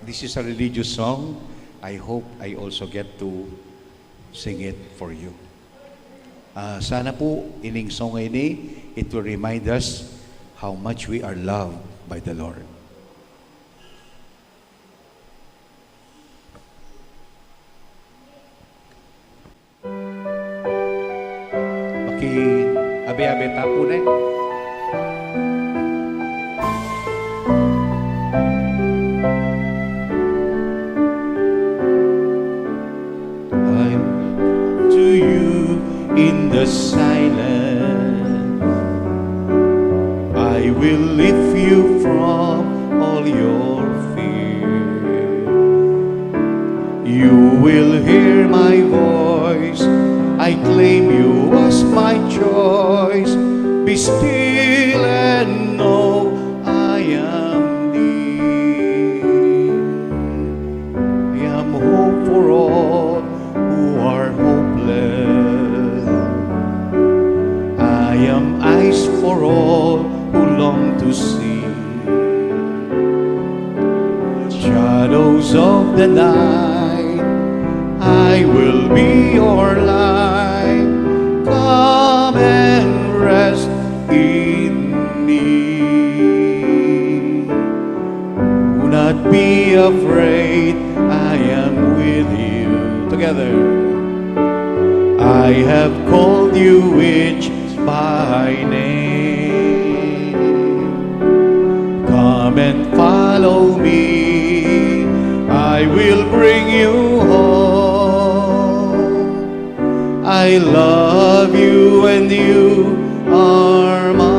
This is a religious song. I hope I also get to sing it for you. Sana po, ining song ini, it will remind us how much we are loved by the Lord. Abi-abi tapo na eh. I'm to you in the silence. I will lift you from all your fear. You will hear my voice. I claim you as my choice. Be still and know I am near. I am hope for all who are hopeless. I am eyes for all who long to see. Shadows of the night, I will be your light. Come and rest in me. Do not be afraid, I am with you. Together. I have called you each by name. Come and follow me, I will bring you home. I love you and you are mine.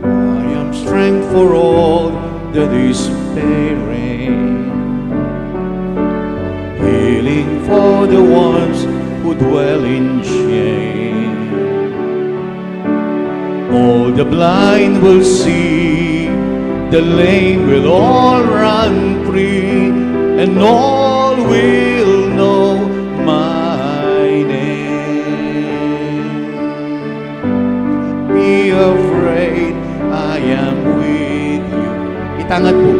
I am strength for all the despairing, healing for the ones who dwell in shame. All the blind will see, the lame will all run free, and all will know my name. Be afraid, I am with you. Itangat po.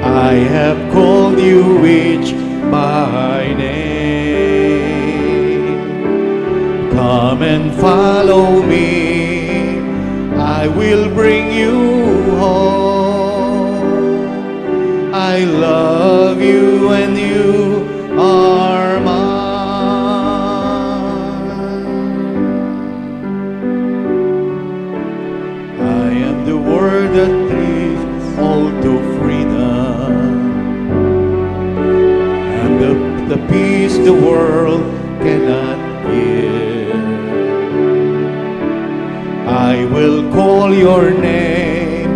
I have called you each by name. Come and follow me, I will bring you home. I love you and you are mine. I am the word that leads all to freedom, and the peace the world cannot give. I will call your name,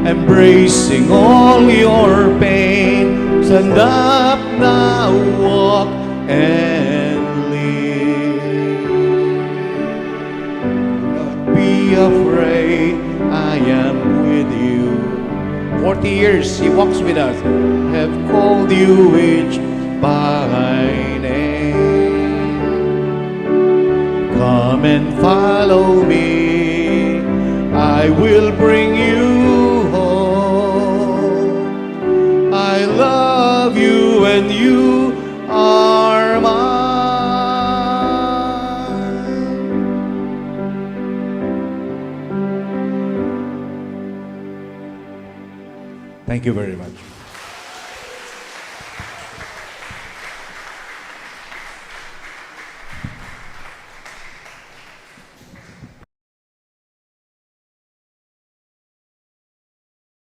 embracing all your pain. Stand up now, walk and live. Do not be afraid, I am with you. 40 years He walks with us. Have called you each by name. Come and follow me, I will bring you home. I love you and you are mine. Thank you very much.